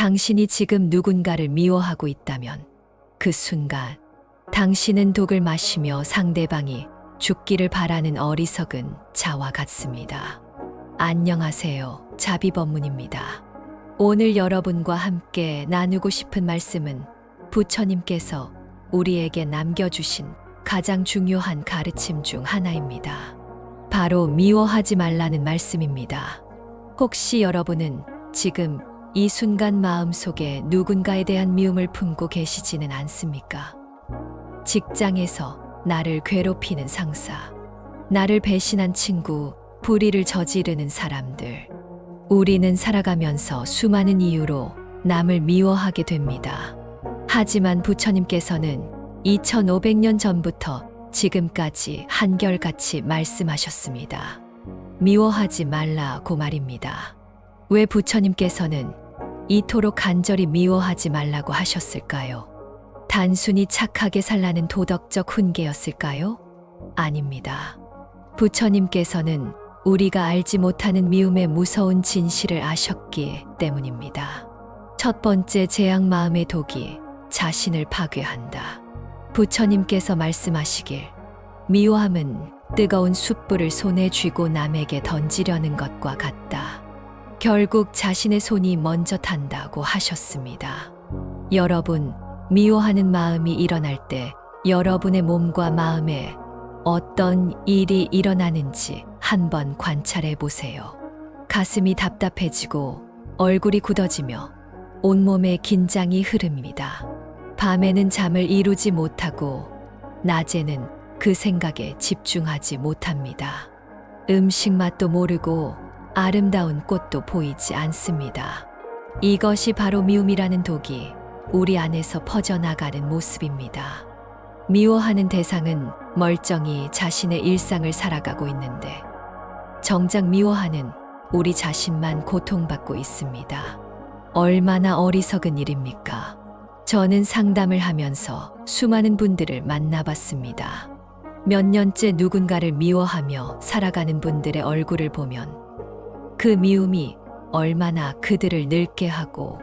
당신이 지금 누군가를 미워하고 있다면 그 순간 당신은 독을 마시며 상대방이 죽기를 바라는 어리석은 자와 같습니다. 안녕하세요. 자비법문입니다. 오늘 여러분과 함께 나누고 싶은 말씀은 부처님께서 우리에게 남겨주신 가장 중요한 가르침 중 하나입니다. 바로 미워하지 말라는 말씀입니다. 혹시 여러분은 지금 이 순간 마음속에 누군가에 대한 미움을 품고 계시지는 않습니까? 직장에서 나를 괴롭히는 상사, 나를 배신한 친구, 불의를 저지르는 사람들. 우리는 살아가면서 수많은 이유로 남을 미워하게 됩니다. 하지만 부처님께서는 2500년 전부터 지금까지 한결같이 말씀하셨습니다. 미워하지 말라고 말입니다. 왜 부처님께서는 이토록 간절히 미워하지 말라고 하셨을까요? 단순히 착하게 살라는 도덕적 훈계였을까요? 아닙니다. 부처님께서는 우리가 알지 못하는 미움의 무서운 진실을 아셨기 때문입니다. 첫 번째 재앙 마음의 독이 자신을 파괴한다. 부처님께서 말씀하시길, 미워함은 뜨거운 숯불을 손에 쥐고 남에게 던지려는 것과 같다. 결국 자신의 손이 먼저 탄다고 하셨습니다. 여러분, 미워하는 마음이 일어날 때 여러분의 몸과 마음에 어떤 일이 일어나는지 한번 관찰해 보세요. 가슴이 답답해지고 얼굴이 굳어지며 온몸에 긴장이 흐릅니다. 밤에는 잠을 이루지 못하고 낮에는 그 생각에 집중하지 못합니다. 음식 맛도 모르고 아름다운 꽃도 보이지 않습니다. 이것이 바로 미움이라는 독이 우리 안에서 퍼져나가는 모습입니다. 미워하는 대상은 멀쩡히 자신의 일상을 살아가고 있는데 정작 미워하는 우리 자신만 고통받고 있습니다. 얼마나 어리석은 일입니까? 저는 상담을 하면서 수많은 분들을 만나봤습니다. 몇 년째 누군가를 미워하며 살아가는 분들의 얼굴을 보면 그 미움이 얼마나 그들을 늙게 하고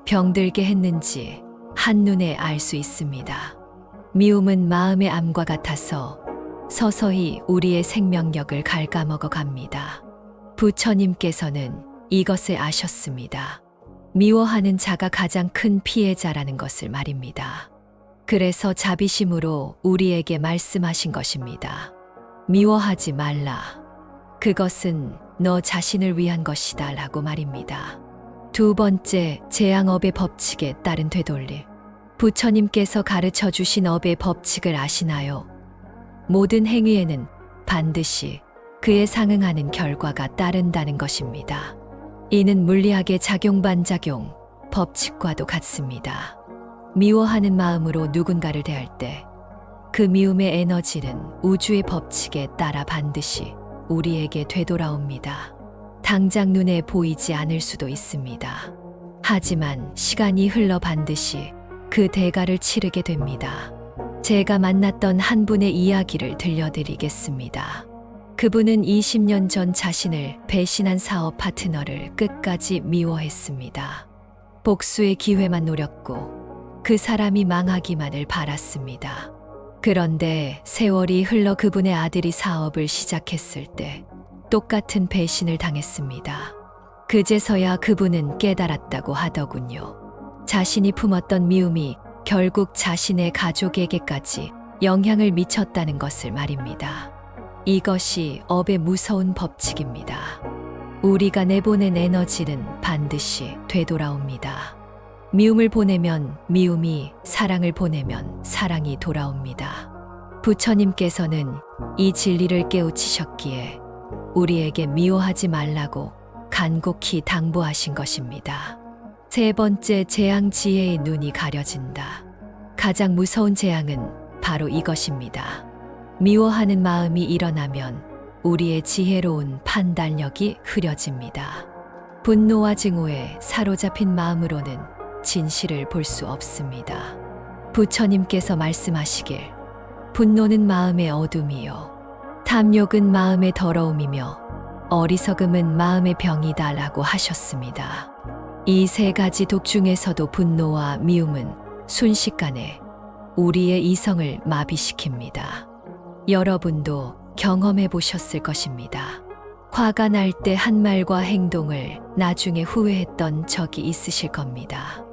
병들게 했는지 한눈에 알 수 있습니다. 미움은 마음의 암과 같아서 서서히 우리의 생명력을 갉아먹어 갑니다. 부처님께서는 이것을 아셨습니다. 미워하는 자가 가장 큰 피해자라는 것을 말입니다. 그래서 자비심으로 우리에게 말씀하신 것입니다. 미워하지 말라. 그것은 너 자신을 위한 것이다 라고 말입니다. 두 번째, 재앙업의 법칙에 따른 되돌림. 부처님께서 가르쳐 주신 업의 법칙을 아시나요? 모든 행위에는 반드시 그에 상응하는 결과가 따른다는 것입니다. 이는 물리학의 작용-반작용 법칙과도 같습니다. 미워하는 마음으로 누군가를 대할 때 그 미움의 에너지는 우주의 법칙에 따라 반드시 우리에게 되돌아옵니다. 당장 눈에 보이지 않을 수도 있습니다. 하지만 시간이 흘러 반드시 그 대가를 치르게 됩니다. 제가 만났던 한 분의 이야기를 들려드리겠습니다. 그분은 20년 전 자신을 배신한 사업 파트너를 끝까지 미워했습니다. 복수의 기회만 노렸고 그 사람이 망하기만을 바랐습니다. 그런데 세월이 흘러 그분의 아들이 사업을 시작했을 때 똑같은 배신을 당했습니다. 그제서야 그분은 깨달았다고 하더군요. 자신이 품었던 미움이 결국 자신의 가족에게까지 영향을 미쳤다는 것을 말입니다. 이것이 업의 무서운 법칙입니다. 우리가 내보낸 에너지는 반드시 되돌아옵니다. 미움을 보내면 미움이, 사랑을 보내면 사랑이 돌아옵니다. 부처님께서는 이 진리를 깨우치셨기에 우리에게 미워하지 말라고 간곡히 당부하신 것입니다. 세 번째, 재앙 지혜의 눈이 가려진다. 가장 무서운 재앙은 바로 이것입니다. 미워하는 마음이 일어나면 우리의 지혜로운 판단력이 흐려집니다. 분노와 증오에 사로잡힌 마음으로는 진실을 볼 수 없습니다. 부처님께서 말씀하시길, 분노는 마음의 어둠이요, 탐욕은 마음의 더러움이며 어리석음은 마음의 병이다 라고 하셨습니다. 이 세 가지 독 중에서도 분노와 미움은 순식간에 우리의 이성을 마비시킵니다. 여러분도 경험해 보셨을 것입니다. 화가 날 때 한 말과 행동을 나중에 후회했던 적이 있으실 겁니다.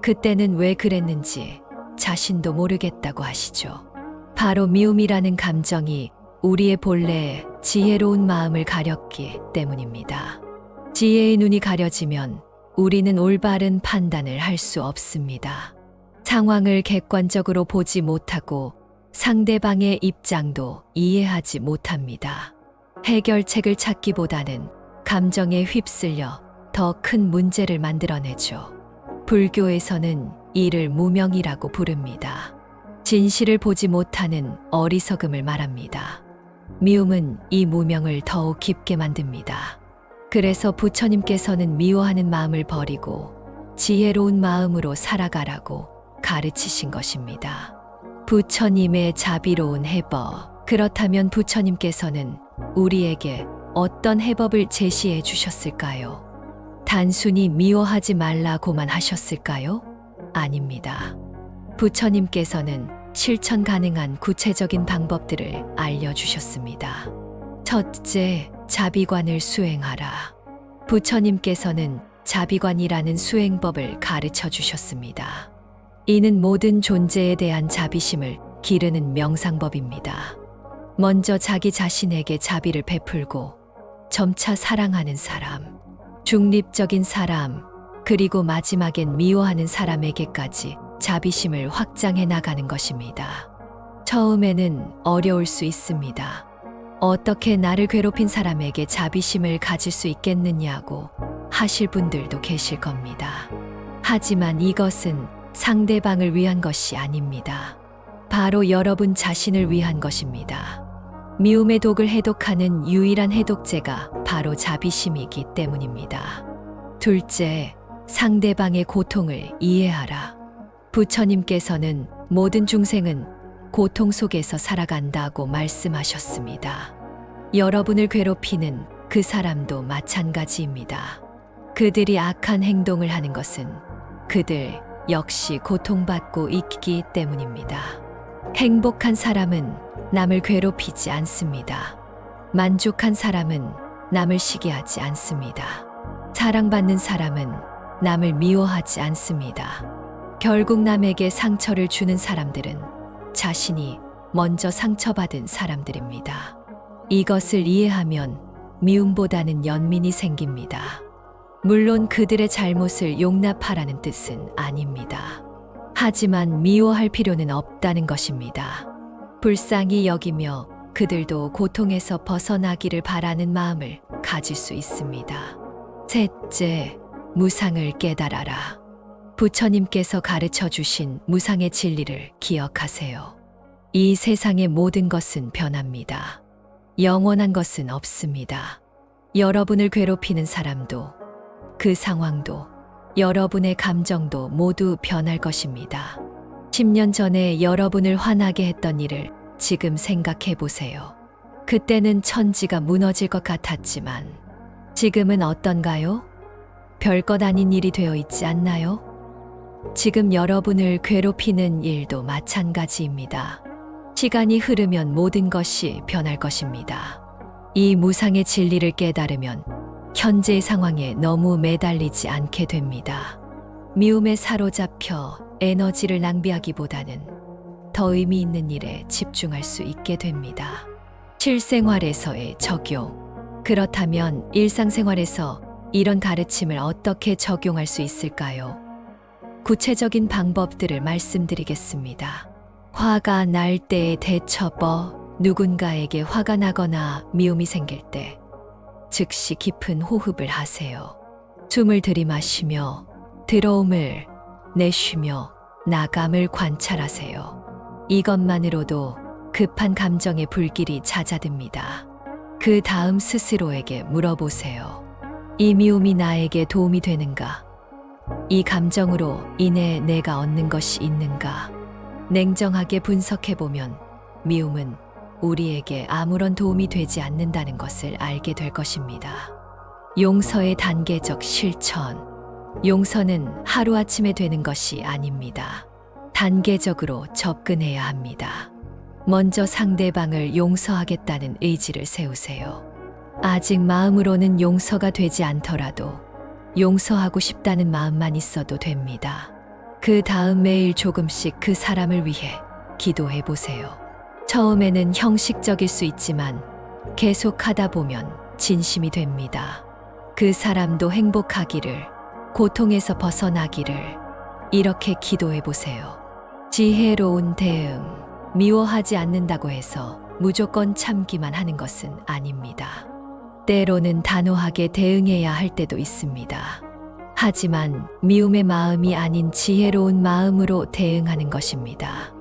그때는 왜 그랬는지 자신도 모르겠다고 하시죠. 바로 미움이라는 감정이 우리의 본래 지혜로운 마음을 가렸기 때문입니다. 지혜의 눈이 가려지면 우리는 올바른 판단을 할 수 없습니다. 상황을 객관적으로 보지 못하고 상대방의 입장도 이해하지 못합니다. 해결책을 찾기보다는 감정에 휩쓸려 더 큰 문제를 만들어내죠. 불교에서는 이를 무명이라고 부릅니다. 진실을 보지 못하는 어리석음을 말합니다. 미움은 이 무명을 더욱 깊게 만듭니다. 그래서 부처님께서는 미워하는 마음을 버리고 지혜로운 마음으로 살아가라고 가르치신 것입니다. 부처님의 자비로운 해법. 그렇다면 부처님께서는 우리에게 어떤 해법을 제시해 주셨을까요? 단순히 미워하지 말라고만 하셨을까요? 아닙니다. 부처님께서는 실천 가능한 구체적인 방법들을 알려주셨습니다. 첫째, 자비관을 수행하라. 부처님께서는 자비관이라는 수행법을 가르쳐 주셨습니다. 이는 모든 존재에 대한 자비심을 기르는 명상법입니다. 먼저 자기 자신에게 자비를 베풀고 점차 사랑하는 사람, 중립적인 사람, 그리고 마지막엔 미워하는 사람에게까지 자비심을 확장해 나가는 것입니다. 처음에는 어려울 수 있습니다. 어떻게 나를 괴롭힌 사람에게 자비심을 가질 수 있겠느냐고 하실 분들도 계실 겁니다. 하지만 이것은 상대방을 위한 것이 아닙니다. 바로 여러분 자신을 위한 것입니다. 미움의 독을 해독하는 유일한 해독제가 바로 자비심이기 때문입니다. 둘째, 상대방의 고통을 이해하라. 부처님께서는 모든 중생은 고통 속에서 살아간다고 말씀하셨습니다. 여러분을 괴롭히는 그 사람도 마찬가지입니다. 그들이 악한 행동을 하는 것은 그들 역시 고통받고 있기 때문입니다. 행복한 사람은 남을 괴롭히지 않습니다. 만족한 사람은 남을 시기하지 않습니다. 사랑받는 사람은 남을 미워하지 않습니다. 결국 남에게 상처를 주는 사람들은 자신이 먼저 상처받은 사람들입니다. 이것을 이해하면 미움보다는 연민이 생깁니다. 물론 그들의 잘못을 용납하라는 뜻은 아닙니다. 하지만 미워할 필요는 없다는 것입니다. 불쌍히 여기며 그들도 고통에서 벗어나기를 바라는 마음을 가질 수 있습니다. 셋째, 무상을 깨달아라. 부처님께서 가르쳐 주신 무상의 진리를 기억하세요. 이 세상의 모든 것은 변합니다. 영원한 것은 없습니다. 여러분을 괴롭히는 사람도, 그 상황도, 여러분의 감정도 모두 변할 것입니다. 10년 전에 여러분을 화나게 했던 일을 지금 생각해 보세요. 그때는 천지가 무너질 것 같았지만 지금은 어떤가요? 별것 아닌 일이 되어 있지 않나요? 지금 여러분을 괴롭히는 일도 마찬가지입니다. 시간이 흐르면 모든 것이 변할 것입니다. 이 무상의 진리를 깨달으면 현재의 상황에 너무 매달리지 않게 됩니다. 미움에 사로잡혀 에너지를 낭비하기보다는 더 의미 있는 일에 집중할 수 있게 됩니다. 실생활에서의 적용. 그렇다면 일상생활에서 이런 가르침을 어떻게 적용할 수 있을까요? 구체적인 방법들을 말씀드리겠습니다. 화가 날 때의 대처법. 누군가에게 화가 나거나 미움이 생길 때 즉시 깊은 호흡을 하세요. 숨을 들이마시며 들어옴을 내쉬며 나감을 관찰하세요. 이것만으로도 급한 감정의 불길이 잦아듭니다. 그 다음 스스로에게 물어보세요. 이 미움이 나에게 도움이 되는가? 이 감정으로 인해 내가 얻는 것이 있는가? 냉정하게 분석해보면 미움은 우리에게 아무런 도움이 되지 않는다는 것을 알게 될 것입니다. 용서의 단계적 실천. 용서는 하루아침에 되는 것이 아닙니다. 단계적으로 접근해야 합니다. 먼저 상대방을 용서하겠다는 의지를 세우세요. 아직 마음으로는 용서가 되지 않더라도 용서하고 싶다는 마음만 있어도 됩니다. 그 다음 매일 조금씩 그 사람을 위해 기도해 보세요. 처음에는 형식적일 수 있지만 계속 하다 보면 진심이 됩니다. 그 사람도 행복하기를, 고통에서 벗어나기를 이렇게 기도해 보세요. 지혜로운 대응, 미워하지 않는다고 해서 무조건 참기만 하는 것은 아닙니다. 때로는 단호하게 대응해야 할 때도 있습니다. 하지만 미움의 마음이 아닌 지혜로운 마음으로 대응하는 것입니다.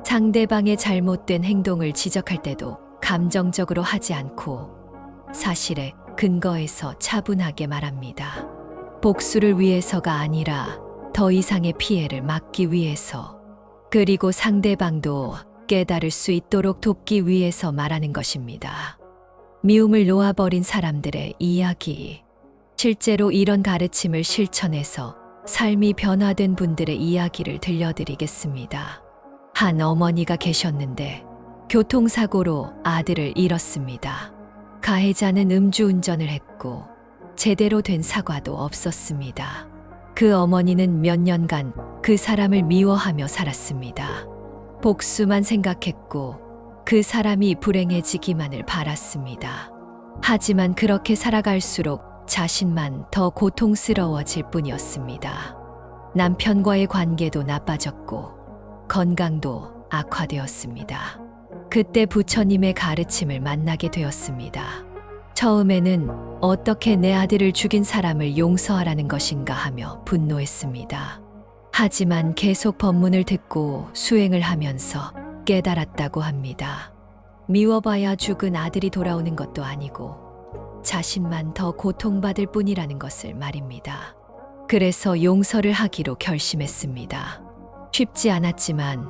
상대방의 잘못된 행동을 지적할 때도 감정적으로 하지 않고 사실에 근거해서 차분하게 말합니다. 복수를 위해서가 아니라 더 이상의 피해를 막기 위해서, 그리고 상대방도 깨달을 수 있도록 돕기 위해서 말하는 것입니다. 미움을 놓아버린 사람들의 이야기. 실제로 이런 가르침을 실천해서 삶이 변화된 분들의 이야기를 들려드리겠습니다. 한 어머니가 계셨는데 교통사고로 아들을 잃었습니다. 가해자는 음주운전을 했고 제대로 된 사과도 없었습니다. 그 어머니는 몇 년간 그 사람을 미워하며 살았습니다. 복수만 생각했고 그 사람이 불행해지기만을 바랐습니다. 하지만 그렇게 살아갈수록 자신만 더 고통스러워질 뿐이었습니다. 남편과의 관계도 나빠졌고 건강도 악화되었습니다. 그때 부처님의 가르침을 만나게 되었습니다. 처음에는 어떻게 내 아들을 죽인 사람을 용서하라는 것인가 하며 분노했습니다. 하지만 계속 법문을 듣고 수행을 하면서 깨달았다고 합니다. 미워봐야 죽은 아들이 돌아오는 것도 아니고 자신만 더 고통받을 뿐이라는 것을 말입니다. 그래서 용서를 하기로 결심했습니다. 쉽지 않았지만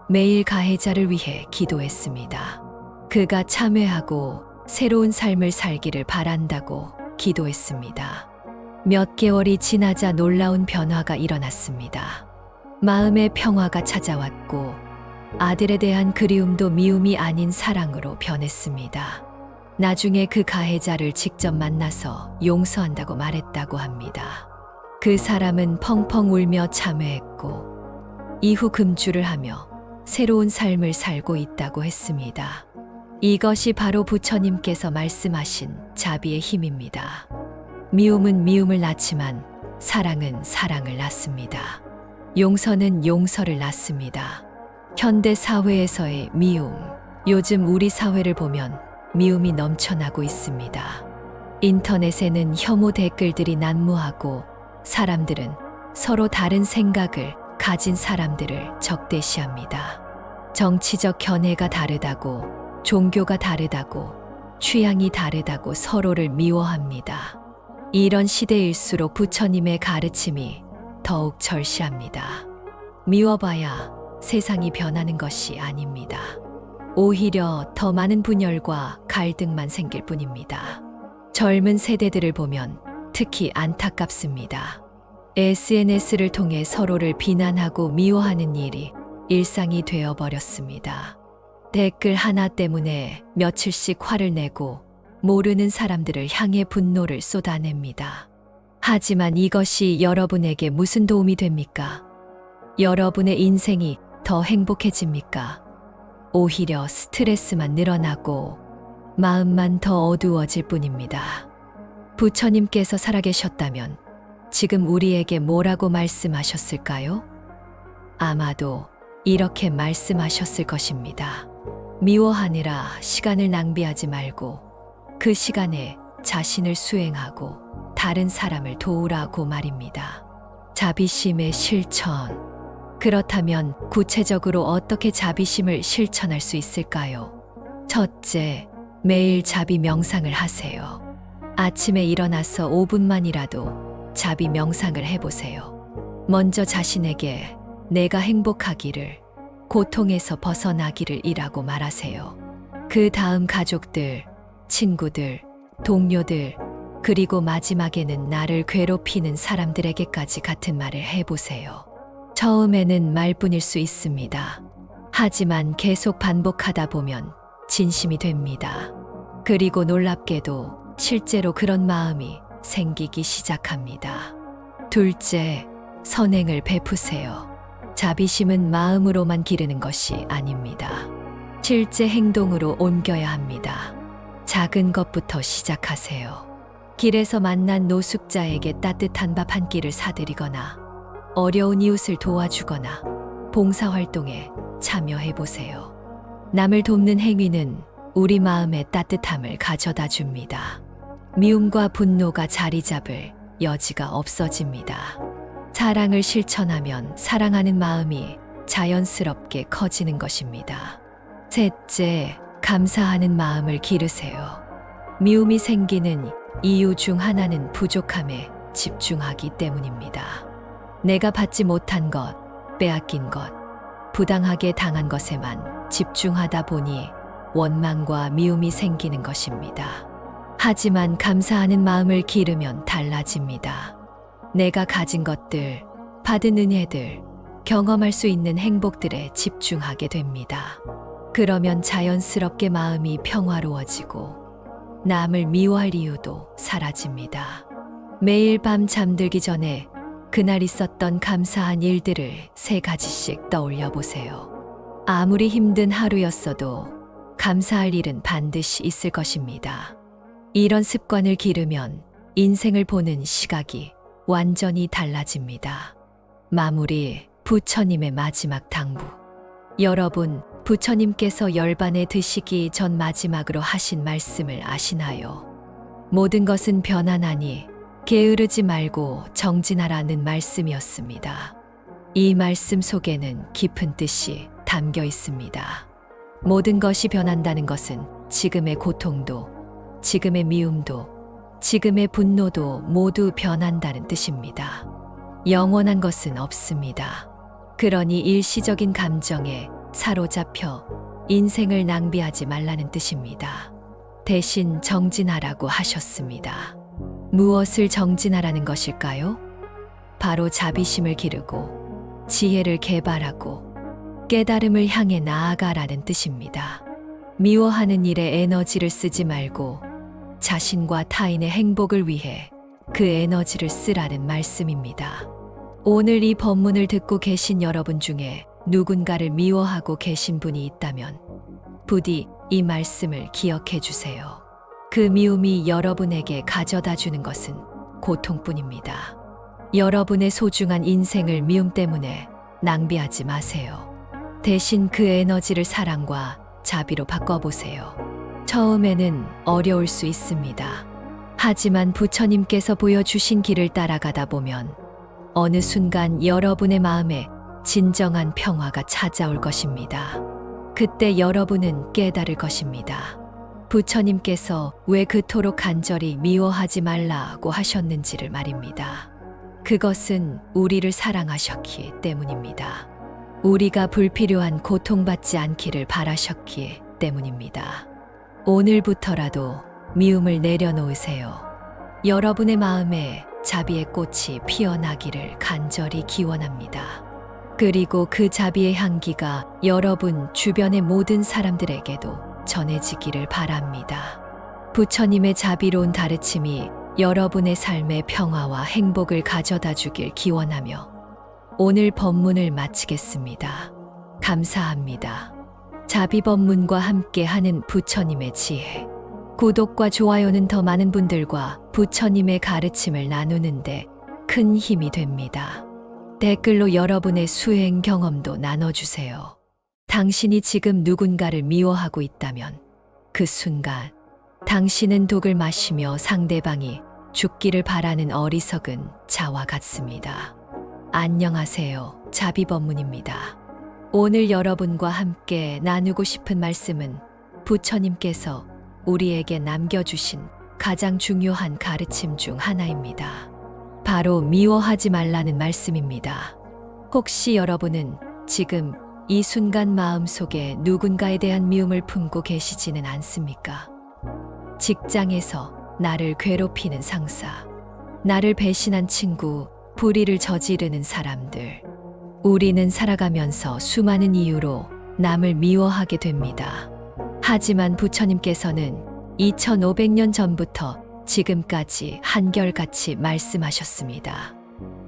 매일 가해자를 위해 기도했습니다. 그가 참회하고 새로운 삶을 살기를 바란다고 기도했습니다. 몇 개월이 지나자 놀라운 변화가 일어났습니다. 마음의 평화가 찾아왔고 아들에 대한 그리움도 미움이 아닌 사랑으로 변했습니다. 나중에 그 가해자를 직접 만나서 용서한다고 말했다고 합니다. 그 사람은 펑펑 울며 참회했고 이후 금주를 하며 새로운 삶을 살고 있다고 했습니다. 이것이 바로 부처님께서 말씀하신 자비의 힘입니다. 미움은 미움을 낳지만 사랑은 사랑을 낳습니다. 용서는 용서를 낳습니다. 현대 사회에서의 미움, 요즘 우리 사회를 보면 미움이 넘쳐나고 있습니다. 인터넷에는 혐오 댓글들이 난무하고 사람들은 서로 다른 생각을 가진 사람들을 적대시합니다. 정치적 견해가 다르다고, 종교가 다르다고, 취향이 다르다고 서로를 미워합니다. 이런 시대일수록 부처님의 가르침이 더욱 절실합니다. 미워봐야 세상이 변하는 것이 아닙니다. 오히려 더 많은 분열과 갈등만 생길 뿐입니다. 젊은 세대들을 보면 특히 안타깝습니다. SNS를 통해 서로를 비난하고 미워하는 일이 일상이 되어버렸습니다. 댓글 하나 때문에 며칠씩 화를 내고 모르는 사람들을 향해 분노를 쏟아냅니다. 하지만 이것이 여러분에게 무슨 도움이 됩니까? 여러분의 인생이 더 행복해집니까? 오히려 스트레스만 늘어나고 마음만 더 어두워질 뿐입니다. 부처님께서 살아계셨다면 지금 우리에게 뭐라고 말씀하셨을까요? 아마도 이렇게 말씀하셨을 것입니다. 미워하느라 시간을 낭비하지 말고 그 시간에 자신을 수행하고 다른 사람을 도우라고 말입니다. 자비심의 실천. 그렇다면 구체적으로 어떻게 자비심을 실천할 수 있을까요? 첫째, 매일 자비 명상을 하세요. 아침에 일어나서 5분만이라도 자비 명상을 해보세요. 먼저 자신에게 내가 행복하기를, 고통에서 벗어나기를 이라고 말하세요. 그 다음 가족들, 친구들, 동료들, 그리고 마지막에는 나를 괴롭히는 사람들에게까지 같은 말을 해보세요. 처음에는 말뿐일 수 있습니다. 하지만 계속 반복하다 보면 진심이 됩니다. 그리고 놀랍게도 실제로 그런 마음이 생기기 시작합니다. 둘째, 선행을 베푸세요. 자비심은 마음으로만 기르는 것이 아닙니다. 실제 행동으로 옮겨야 합니다. 작은 것부터 시작하세요. 길에서 만난 노숙자에게 따뜻한 밥 한 끼를 사드리거나 어려운 이웃을 도와주거나 봉사활동에 참여해보세요. 남을 돕는 행위는 우리 마음의 따뜻함을 가져다 줍니다. 미움과 분노가 자리 잡을 여지가 없어집니다. 사랑을 실천하면 사랑하는 마음이 자연스럽게 커지는 것입니다. 셋째, 감사하는 마음을 기르세요. 미움이 생기는 이유 중 하나는 부족함에 집중하기 때문입니다. 내가 받지 못한 것, 빼앗긴 것, 부당하게 당한 것에만 집중하다 보니 원망과 미움이 생기는 것입니다. 하지만 감사하는 마음을 기르면 달라집니다. 내가 가진 것들, 받은 은혜들, 경험할 수 있는 행복들에 집중하게 됩니다. 그러면 자연스럽게 마음이 평화로워지고 남을 미워할 이유도 사라집니다. 매일 밤 잠들기 전에 그날 있었던 감사한 일들을 3가지씩 떠올려 보세요. 아무리 힘든 하루였어도 감사할 일은 반드시 있을 것입니다. 이런 습관을 기르면 인생을 보는 시각이 완전히 달라집니다. 마무리, 부처님의 마지막 당부. 여러분, 부처님께서 열반에 드시기 전 마지막으로 하신 말씀을 아시나요? 모든 것은 변하나니 게으르지 말고 정진하라는 말씀이었습니다. 이 말씀 속에는 깊은 뜻이 담겨 있습니다. 모든 것이 변한다는 것은 지금의 고통도, 지금의 미움도, 지금의 분노도 모두 변한다는 뜻입니다. 영원한 것은 없습니다. 그러니 일시적인 감정에 사로잡혀 인생을 낭비하지 말라는 뜻입니다. 대신 정진하라고 하셨습니다. 무엇을 정진하라는 것일까요? 바로 자비심을 기르고 지혜를 개발하고 깨달음을 향해 나아가라는 뜻입니다. 미워하는 일에 에너지를 쓰지 말고 자신과 타인의 행복을 위해 그 에너지를 쓰라는 말씀입니다. 오늘 이 법문을 듣고 계신 여러분 중에 누군가를 미워하고 계신 분이 있다면 부디 이 말씀을 기억해 주세요. 그 미움이 여러분에게 가져다 주는 것은 고통뿐입니다. 여러분의 소중한 인생을 미움 때문에 낭비하지 마세요. 대신 그 에너지를 사랑과 자비로 바꿔보세요. 처음에는 어려울 수 있습니다. 하지만 부처님께서 보여주신 길을 따라가다 보면 어느 순간 여러분의 마음에 진정한 평화가 찾아올 것입니다. 그때 여러분은 깨달을 것입니다. 부처님께서 왜 그토록 간절히 미워하지 말라고 하셨는지를 말입니다. 그것은 우리를 사랑하셨기 때문입니다. 우리가 불필요한 고통받지 않기를 바라셨기 때문입니다. 오늘부터라도 미움을 내려놓으세요. 여러분의 마음에 자비의 꽃이 피어나기를 간절히 기원합니다. 그리고 그 자비의 향기가 여러분 주변의 모든 사람들에게도 전해지기를 바랍니다. 부처님의 자비로운 가르침이 여러분의 삶에 평화와 행복을 가져다 주길 기원하며 오늘 법문을 마치겠습니다. 감사합니다. 자비 법문과 함께 하는 부처님의 지혜. 구독과 좋아요는 더 많은 분들과 부처님의 가르침을 나누는데 큰 힘이 됩니다. 댓글로 여러분의 수행 경험도 나눠주세요. 당신이 지금 누군가를 미워하고 있다면 그 순간 당신은 독을 마시며 상대방이 죽기를 바라는 어리석은 자와 같습니다. 안녕하세요. 자비법문입니다. 오늘 여러분과 함께 나누고 싶은 말씀은 부처님께서 우리에게 남겨주신 가장 중요한 가르침 중 하나입니다. 바로 미워하지 말라는 말씀입니다. 혹시 여러분은 지금 이 순간 마음속에 누군가에 대한 미움을 품고 계시지는 않습니까? 직장에서, 나를 괴롭히는 상사, 나를 배신한 친구, 불의를 저지르는 사람들. 우리는 살아가면서 수많은 이유로 남을 미워하게 됩니다. 하지만 부처님께서는 2500년 전부터 지금까지 한결같이 말씀하셨습니다.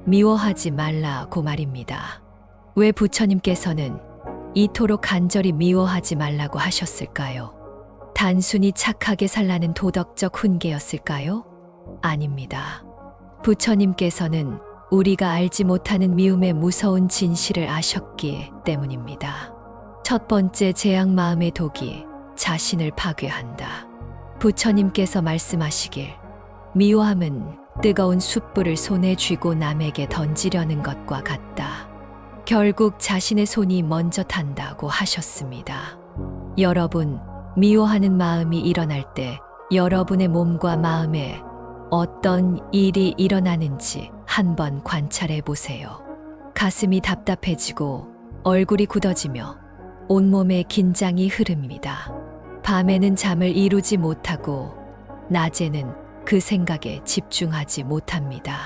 미워하지 말라고 말입니다. 왜 부처님께서는 이토록 간절히 미워하지 말라고 하셨을까요? 단순히 착하게 살라는 도덕적 훈계였을까요? 아닙니다. 부처님께서는 우리가 알지 못하는 미움의 무서운 진실을 아셨기 때문입니다. 첫 번째 재앙 마음의 독이 자신을 파괴한다. 부처님께서 말씀하시길, 미워함은 뜨거운 숯불을 손에 쥐고 남에게 던지려는 것과 같다. 결국 자신의 손이 먼저 탄다고 하셨습니다. 여러분, 미워하는 마음이 일어날 때 여러분의 몸과 마음에 어떤 일이 일어나는지 한번 관찰해 보세요. 가슴이 답답해지고 얼굴이 굳어지며 온몸에 긴장이 흐릅니다. 밤에는 잠을 이루지 못하고 낮에는 그 생각에 집중하지 못합니다.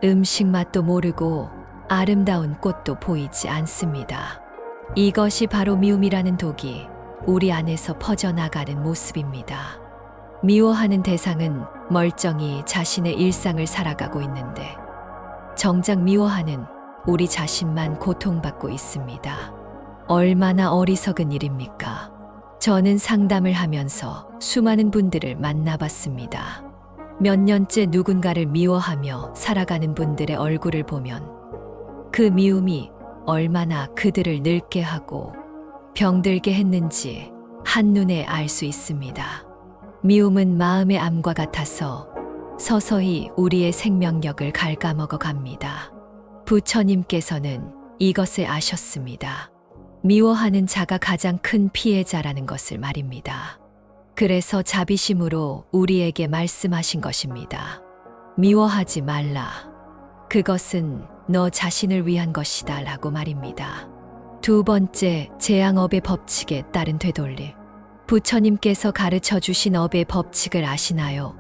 음식 맛도 모르고 아름다운 꽃도 보이지 않습니다. 이것이 바로 미움이라는 독이 우리 안에서 퍼져나가는 모습입니다. 미워하는 대상은 멀쩡히 자신의 일상을 살아가고 있는데 정작 미워하는 우리 자신만 고통받고 있습니다. 얼마나 어리석은 일입니까? 저는 상담을 하면서 수많은 분들을 만나봤습니다. 몇 년째 누군가를 미워하며 살아가는 분들의 얼굴을 보면 그 미움이 얼마나 그들을 늙게 하고 병들게 했는지 한눈에 알 수 있습니다. 미움은 마음의 암과 같아서 서서히 우리의 생명력을 갉아먹어 갑니다. 부처님께서는 이것을 아셨습니다. 미워하는 자가 가장 큰 피해자라는 것을 말입니다. 그래서 자비심으로 우리에게 말씀하신 것입니다. 미워하지 말라. 그것은 너 자신을 위한 것이다 라고 말입니다. 두 번째, 재앙업의 법칙에 따른 되돌림. 부처님께서 가르쳐 주신 업의 법칙을 아시나요?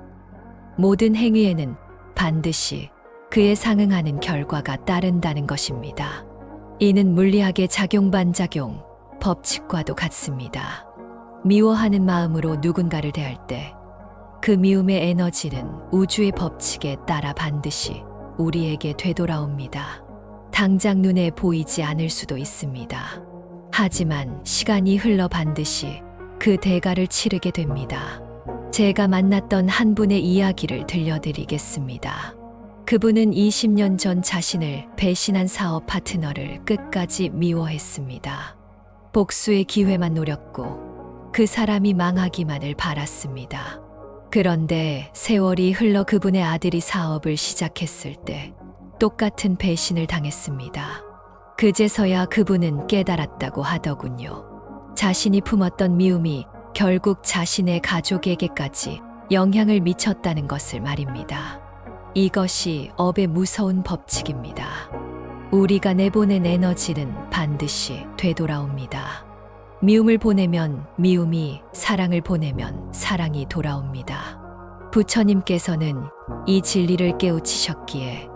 모든 행위에는 반드시 그에 상응하는 결과가 따른다는 것입니다. 이는 물리학의 작용-반작용 법칙과도 같습니다. 미워하는 마음으로 누군가를 대할 때 그 미움의 에너지는 우주의 법칙에 따라 반드시 우리에게 되돌아옵니다. 당장 눈에 보이지 않을 수도 있습니다. 하지만 시간이 흘러 반드시 그 대가를 치르게 됩니다. 제가 만났던 한 분의 이야기를 들려드리겠습니다. 그분은 20년 전 자신을 배신한 사업 파트너를 끝까지 미워했습니다. 복수의 기회만 노렸고 그 사람이 망하기만을 바랐습니다. 그런데 세월이 흘러 그분의 아들이 사업을 시작했을 때 똑같은 배신을 당했습니다. 그제서야 그분은 깨달았다고 하더군요. 자신이 품었던 미움이 결국 자신의 가족에게까지 영향을 미쳤다는 것을 말입니다. 이것이 업의 무서운 법칙입니다. 우리가 내보낸 에너지는 반드시 되돌아옵니다. 미움을 보내면 미움이, 사랑을 보내면 사랑이 돌아옵니다. 부처님께서는 이 진리를 깨우치셨기에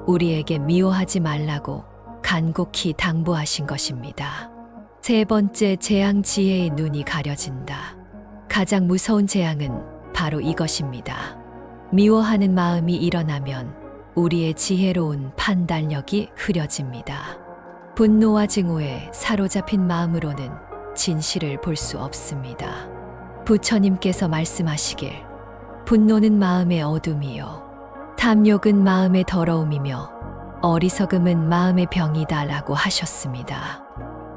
우리에게 미워하지 말라고 간곡히 당부하신 것입니다. 세 번째, 재앙 지혜의 눈이 가려진다. 가장 무서운 재앙은 바로 이것입니다. 미워하는 마음이 일어나면 우리의 지혜로운 판단력이 흐려집니다. 분노와 증오에 사로잡힌 마음으로는 진실을 볼 수 없습니다. 부처님께서 말씀하시길, 분노는 마음의 어둠이요, 탐욕은 마음의 더러움이며 어리석음은 마음의 병이다 라고 하셨습니다.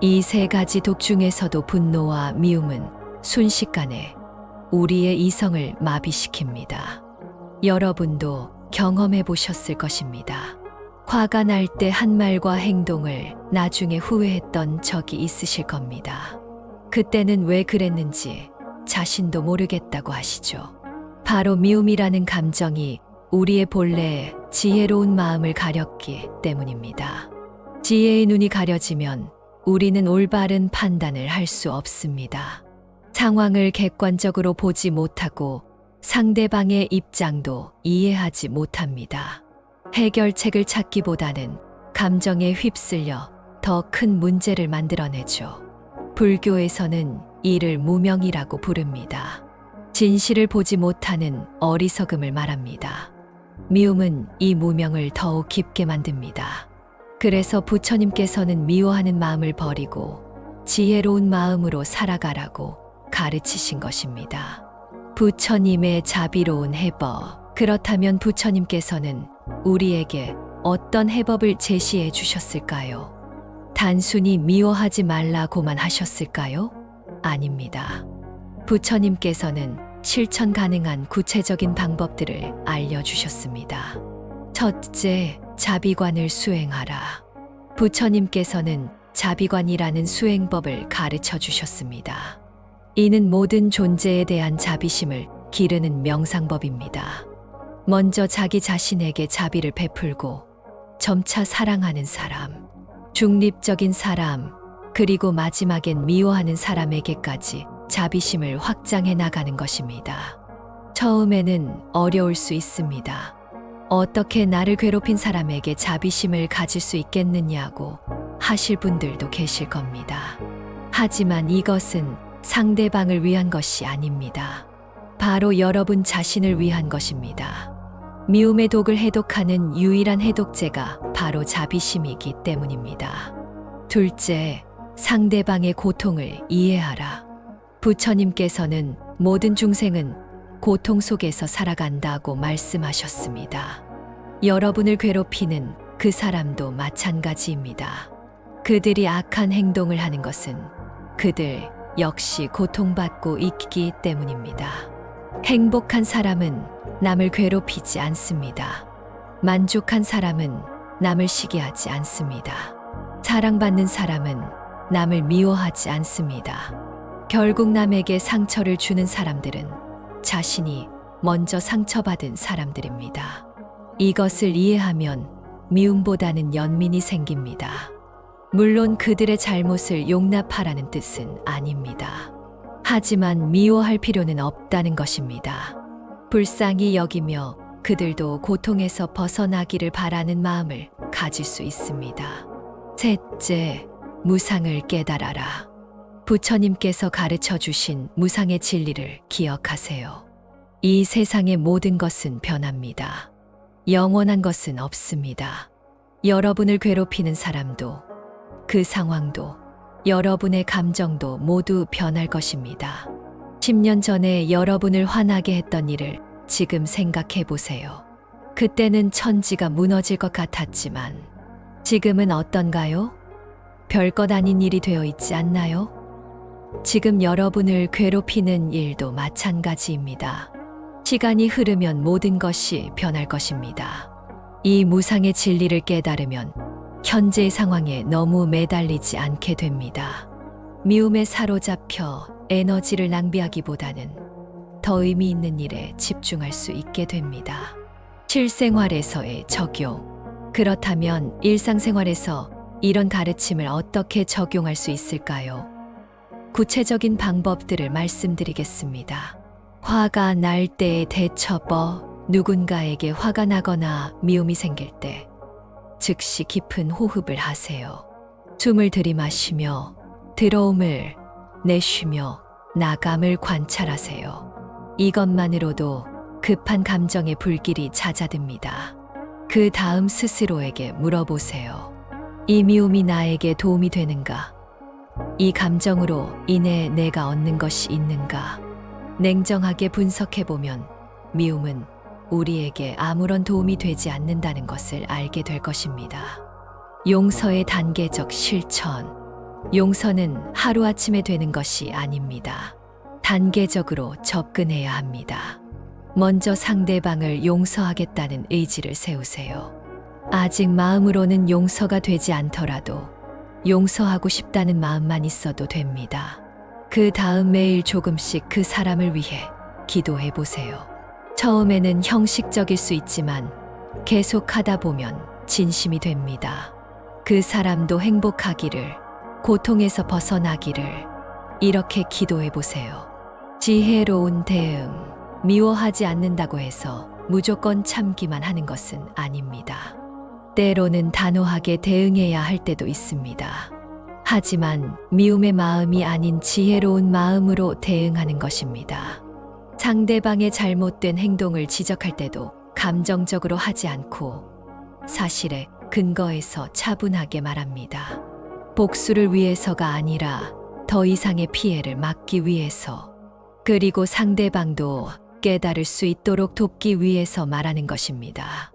이 세 가지 독 중에서도 분노와 미움은 순식간에 우리의 이성을 마비시킵니다. 여러분도 경험해 보셨을 것입니다. 화가 날 때 한 말과 행동을 나중에 후회했던 적이 있으실 겁니다. 그때는 왜 그랬는지 자신도 모르겠다고 하시죠. 바로 미움이라는 감정이 우리의 본래 지혜로운 마음을 가렸기 때문입니다. 지혜의 눈이 가려지면 우리는 올바른 판단을 할 수 없습니다. 상황을 객관적으로 보지 못하고 상대방의 입장도 이해하지 못합니다. 해결책을 찾기보다는 감정에 휩쓸려 더 큰 문제를 만들어내죠. 불교에서는 이를 무명이라고 부릅니다. 진실을 보지 못하는 어리석음을 말합니다. 미움은 이 무명을 더욱 깊게 만듭니다. 그래서 부처님께서는 미워하는 마음을 버리고 지혜로운 마음으로 살아가라고 가르치신 것입니다. 부처님의 자비로운 해법. 그렇다면 부처님께서는 우리에게 어떤 해법을 제시해 주셨을까요? 단순히 미워하지 말라고만 하셨을까요? 아닙니다. 부처님께서는 실천 가능한 구체적인 방법들을 알려주셨습니다. 첫째, 자비관을 수행하라. 부처님께서는 자비관이라는 수행법을 가르쳐 주셨습니다. 이는 모든 존재에 대한 자비심을 기르는 명상법입니다. 먼저 자기 자신에게 자비를 베풀고 점차 사랑하는 사람, 중립적인 사람, 그리고 마지막엔 미워하는 사람에게까지 자비심을 확장해 나가는 것입니다. 처음에는 어려울 수 있습니다. 어떻게 나를 괴롭힌 사람에게 자비심을 가질 수 있겠느냐고 하실 분들도 계실 겁니다. 하지만 이것은 상대방을 위한 것이 아닙니다. 바로 여러분 자신을 위한 것입니다. 미움의 독을 해독하는 유일한 해독제가 바로 자비심이기 때문입니다. 둘째, 상대방의 고통을 이해하라. 부처님께서는 모든 중생은 고통 속에서 살아간다고 말씀하셨습니다. 여러분을 괴롭히는 그 사람도 마찬가지입니다. 그들이 악한 행동을 하는 것은 그들 역시 고통받고 있기 때문입니다. 행복한 사람은 남을 괴롭히지 않습니다. 만족한 사람은 남을 시기하지 않습니다. 사랑받는 사람은 남을 미워하지 않습니다. 결국 남에게 상처를 주는 사람들은 자신이 먼저 상처받은 사람들입니다. 이것을 이해하면 미움보다는 연민이 생깁니다. 물론 그들의 잘못을 용납하라는 뜻은 아닙니다. 하지만 미워할 필요는 없다는 것입니다. 불쌍히 여기며 그들도 고통에서 벗어나기를 바라는 마음을 가질 수 있습니다. 셋째, 무상을 깨달아라. 부처님께서 가르쳐 주신 무상의 진리를 기억하세요. 이 세상의 모든 것은 변합니다. 영원한 것은 없습니다. 여러분을 괴롭히는 사람도, 그 상황도, 여러분의 감정도 모두 변할 것입니다. 10년 전에 여러분을 화나게 했던 일을 지금 생각해 보세요. 그때는 천지가 무너질 것 같았지만 지금은 어떤가요? 별것 아닌 일이 되어 있지 않나요? 지금 여러분을 괴롭히는 일도 마찬가지입니다. 시간이 흐르면 모든 것이 변할 것입니다. 이 무상의 진리를 깨달으면 현재의 상황에 너무 매달리지 않게 됩니다. 미움에 사로잡혀 에너지를 낭비하기보다는 더 의미 있는 일에 집중할 수 있게 됩니다. 실생활에서의 적용. 그렇다면 일상생활에서 이런 가르침을 어떻게 적용할 수 있을까요? 구체적인 방법들을 말씀드리겠습니다. 화가 날 때의 대처법. 누군가에게 화가 나거나 미움이 생길 때 즉시 깊은 호흡을 하세요. 숨을 들이마시며 들어옴을 내쉬며 나감을 관찰하세요. 이것만으로도 급한 감정의 불길이 잦아듭니다. 그 다음 스스로에게 물어보세요. 이 미움이 나에게 도움이 되는가? 이 감정으로 인해 내가 얻는 것이 있는가? 냉정하게 분석해보면 미움은 우리에게 아무런 도움이 되지 않는다는 것을 알게 될 것입니다. 용서의 단계적 실천. 용서는 하루아침에 되는 것이 아닙니다. 단계적으로 접근해야 합니다. 먼저 상대방을 용서하겠다는 의지를 세우세요. 아직 마음으로는 용서가 되지 않더라도 용서하고 싶다는 마음만 있어도 됩니다. 그 다음 매일 조금씩 그 사람을 위해 기도해 보세요. 처음에는 형식적일 수 있지만 계속 하다 보면 진심이 됩니다. 그 사람도 행복하기를, 고통에서 벗어나기를 이렇게 기도해 보세요. 지혜로운 대응. 미워하지 않는다고 해서 무조건 참기만 하는 것은 아닙니다. 때로는 단호하게 대응해야 할 때도 있습니다. 하지만 미움의 마음이 아닌 지혜로운 마음으로 대응하는 것입니다. 상대방의 잘못된 행동을 지적할 때도 감정적으로 하지 않고 사실에 근거해서 차분하게 말합니다. 복수를 위해서가 아니라 더 이상의 피해를 막기 위해서, 그리고 상대방도 깨달을 수 있도록 돕기 위해서 말하는 것입니다.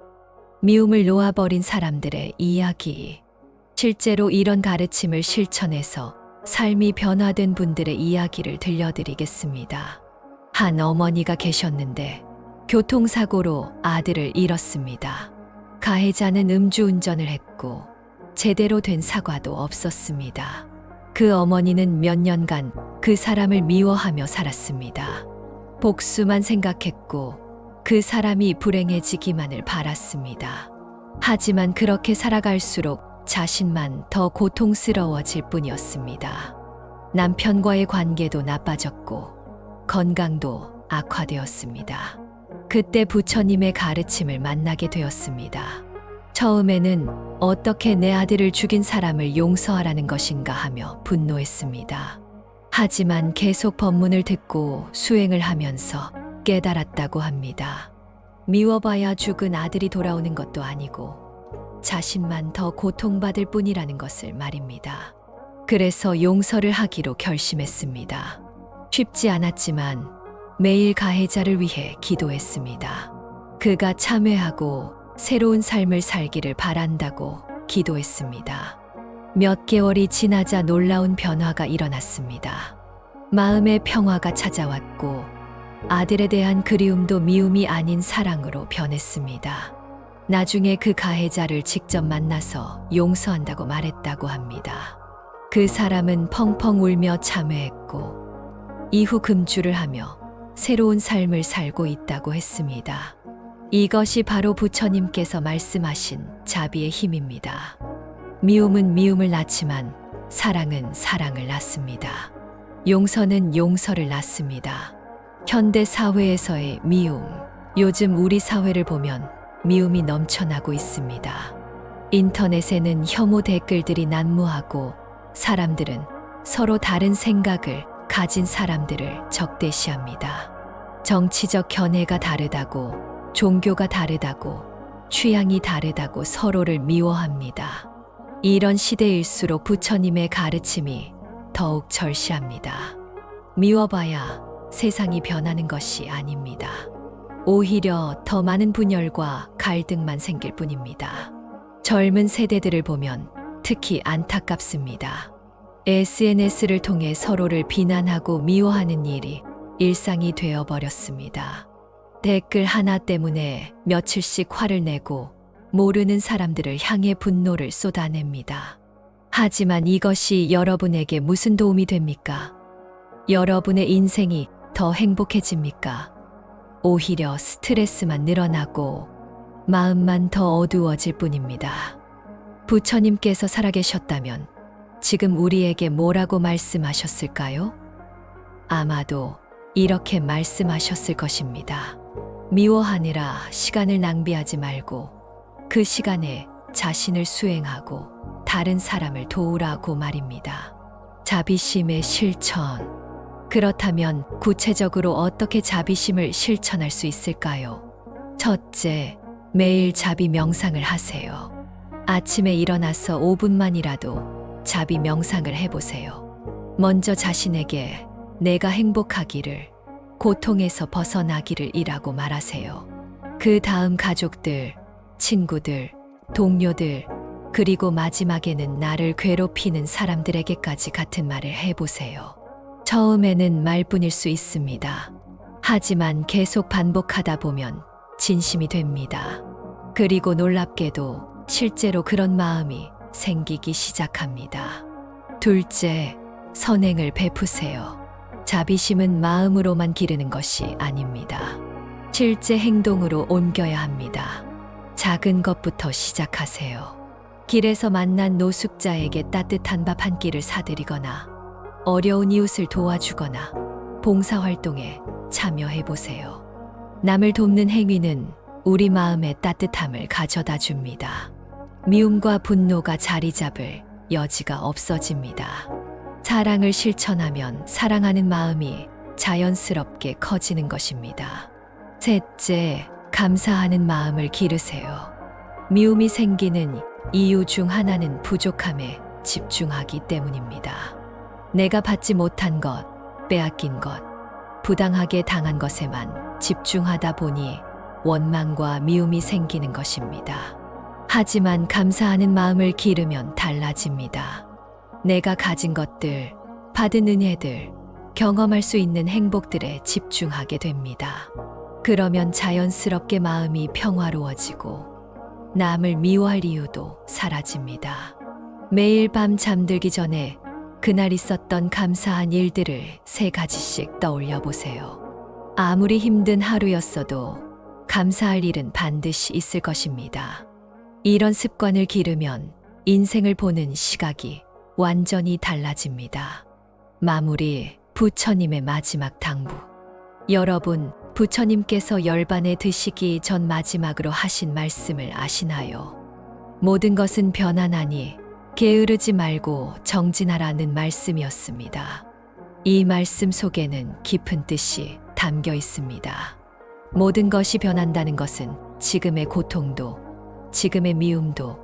미움을 놓아버린 사람들의 이야기. 실제로 이런 가르침을 실천해서 삶이 변화된 분들의 이야기를 들려드리겠습니다. 한 어머니가 계셨는데 교통사고로 아들을 잃었습니다. 가해자는 음주운전을 했고 제대로 된 사과도 없었습니다. 그 어머니는 몇 년간 그 사람을 미워하며 살았습니다. 복수만 생각했고 그 사람이 불행해지기만을 바랐습니다. 하지만 그렇게 살아갈수록 자신만 더 고통스러워질 뿐이었습니다. 남편과의 관계도 나빠졌고 건강도 악화되었습니다. 그때 부처님의 가르침을 만나게 되었습니다. 처음에는 어떻게 내 아들을 죽인 사람을 용서하라는 것인가 하며 분노했습니다. 하지만 계속 법문을 듣고 수행을 하면서 깨달았다고 합니다. 미워봐야 죽은 아들이 돌아오는 것도 아니고 자신만 더 고통받을 뿐이라는 것을 말입니다. 그래서 용서를 하기로 결심했습니다. 쉽지 않았지만 매일 가해자를 위해 기도했습니다. 그가 참회하고 새로운 삶을 살기를 바란다고 기도했습니다. 몇 개월이 지나자 놀라운 변화가 일어났습니다. 마음의 평화가 찾아왔고 아들에 대한 그리움도 미움이 아닌 사랑으로 변했습니다. 나중에 그 가해자를 직접 만나서 용서한다고 말했다고 합니다. 그 사람은 펑펑 울며 참회했고 이후 금주를 하며 새로운 삶을 살고 있다고 했습니다. 이것이 바로 부처님께서 말씀하신 자비의 힘입니다. 미움은 미움을 낳지만 사랑은 사랑을 낳습니다. 용서는 용서를 낳습니다. 현대 사회에서의 미움, 요즘 우리 사회를 보면 미움이 넘쳐나고 있습니다. 인터넷에는 혐오 댓글들이 난무하고 사람들은 서로 다른 생각을 가진 사람들을 적대시합니다. 정치적 견해가 다르다고, 종교가 다르다고, 취향이 다르다고 서로를 미워합니다. 이런 시대일수록 부처님의 가르침이 더욱 절실합니다. 미워봐야 세상이 변하는 것이 아닙니다. 오히려 더 많은 분열과 갈등만 생길 뿐입니다. 젊은 세대들을 보면 특히 안타깝습니다. SNS를 통해 서로를 비난하고 미워하는 일이 일상이 되어버렸습니다. 댓글 하나 때문에 며칠씩 화를 내고 모르는 사람들을 향해 분노를 쏟아냅니다. 하지만 이것이 여러분에게 무슨 도움이 됩니까? 여러분의 인생이 더 행복해집니까? 오히려 스트레스만 늘어나고 마음만 더 어두워질 뿐입니다. 부처님께서 살아계셨다면 지금 우리에게 뭐라고 말씀하셨을까요? 아마도 이렇게 말씀하셨을 것입니다. 미워하느라 시간을 낭비하지 말고 그 시간에 자신을 수행하고 다른 사람을 도우라고 말입니다. 자비심의 실천. 그렇다면 구체적으로 어떻게 자비심을 실천할 수 있을까요? 첫째, 매일 자비 명상을 하세요. 아침에 일어나서 5분만이라도 자비 명상을 해보세요. 먼저 자신에게 내가 행복하기를, 고통에서 벗어나기를 이라고 말하세요. 그 다음 가족들, 친구들, 동료들, 그리고 마지막에는 나를 괴롭히는 사람들에게까지 같은 말을 해보세요. 처음에는 말뿐일 수 있습니다. 하지만 계속 반복하다 보면 진심이 됩니다. 그리고 놀랍게도 실제로 그런 마음이 생기기 시작합니다. 둘째, 선행을 베푸세요. 자비심은 마음으로만 기르는 것이 아닙니다. 실제 행동으로 옮겨야 합니다. 작은 것부터 시작하세요. 길에서 만난 노숙자에게 따뜻한 밥 한 끼를 사드리거나 어려운 이웃을 도와주거나 봉사활동에 참여해보세요. 남을 돕는 행위는 우리 마음의 따뜻함을 가져다 줍니다. 미움과 분노가 자리 잡을 여지가 없어집니다. 사랑을 실천하면 사랑하는 마음이 자연스럽게 커지는 것입니다. 셋째, 감사하는 마음을 기르세요. 미움이 생기는 이유 중 하나는 부족함에 집중하기 때문입니다. 내가 받지 못한 것, 빼앗긴 것, 부당하게 당한 것에만 집중하다 보니 원망과 미움이 생기는 것입니다. 하지만 감사하는 마음을 기르면 달라집니다. 내가 가진 것들, 받은 은혜들, 경험할 수 있는 행복들에 집중하게 됩니다. 그러면 자연스럽게 마음이 평화로워지고 남을 미워할 이유도 사라집니다. 매일 밤 잠들기 전에 그날 있었던 감사한 일들을 3가지씩 떠올려 보세요. 아무리 힘든 하루였어도 감사할 일은 반드시 있을 것입니다. 이런 습관을 기르면 인생을 보는 시각이 완전히 달라집니다. 마무리, 부처님의 마지막 당부. 여러분, 부처님께서 열반에 드시기 전 마지막으로 하신 말씀을 아시나요? 모든 것은 변하나니 게으르지 말고 정진하라는 말씀이었습니다. 이 말씀 속에는 깊은 뜻이 담겨 있습니다. 모든 것이 변한다는 것은 지금의 고통도, 지금의 미움도,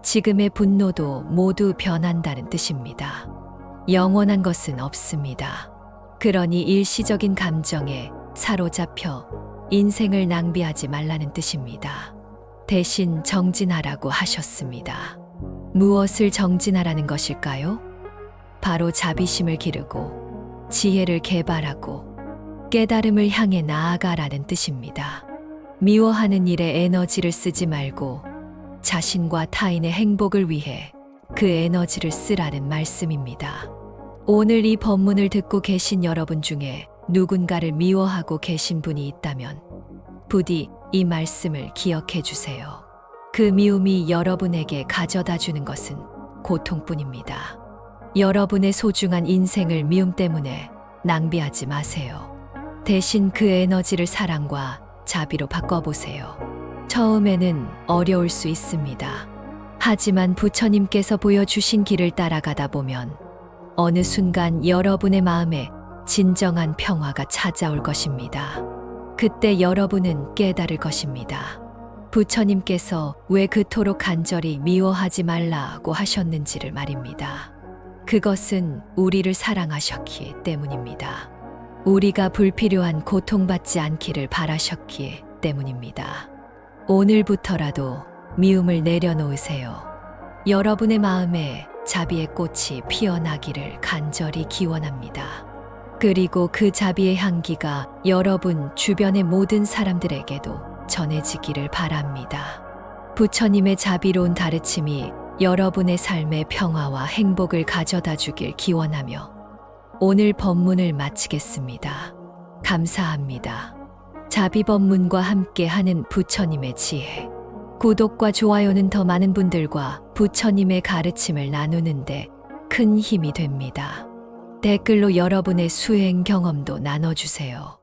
지금의 분노도 모두 변한다는 뜻입니다. 영원한 것은 없습니다. 그러니 일시적인 감정에 사로잡혀 인생을 낭비하지 말라는 뜻입니다. 대신 정진하라고 하셨습니다. 무엇을 정진하라는 것일까요? 바로 자비심을 기르고 지혜를 개발하고 깨달음을 향해 나아가라는 뜻입니다. 미워하는 일에 에너지를 쓰지 말고 자신과 타인의 행복을 위해 그 에너지를 쓰라는 말씀입니다. 오늘 이 법문을 듣고 계신 여러분 중에 누군가를 미워하고 계신 분이 있다면 부디 이 말씀을 기억해 주세요. 그 미움이 여러분에게 가져다 주는 것은 고통뿐입니다. 여러분의 소중한 인생을 미움 때문에 낭비하지 마세요. 대신 그 에너지를 사랑과 자비로 바꿔보세요. 처음에는 어려울 수 있습니다. 하지만 부처님께서 보여주신 길을 따라가다 보면 어느 순간 여러분의 마음에 진정한 평화가 찾아올 것입니다. 그때 여러분은 깨달을 것입니다. 부처님께서 왜 그토록 간절히 미워하지 말라고 하셨는지를 말입니다. 그것은 우리를 사랑하셨기 때문입니다. 우리가 불필요한 고통받지 않기를 바라셨기 때문입니다. 오늘부터라도 미움을 내려놓으세요. 여러분의 마음에 자비의 꽃이 피어나기를 간절히 기원합니다. 그리고 그 자비의 향기가 여러분 주변의 모든 사람들에게도 전해지기를 바랍니다. 부처님의 자비로운 가르침이 여러분의 삶에 평화와 행복을 가져다 주길 기원하며 오늘 법문을 마치겠습니다. 감사합니다. 자비 법문과 함께 하는 부처님의 지혜. 구독과 좋아요는 더 많은 분들과 부처님의 가르침을 나누는데 큰 힘이 됩니다. 댓글로 여러분의 수행 경험도 나눠주세요.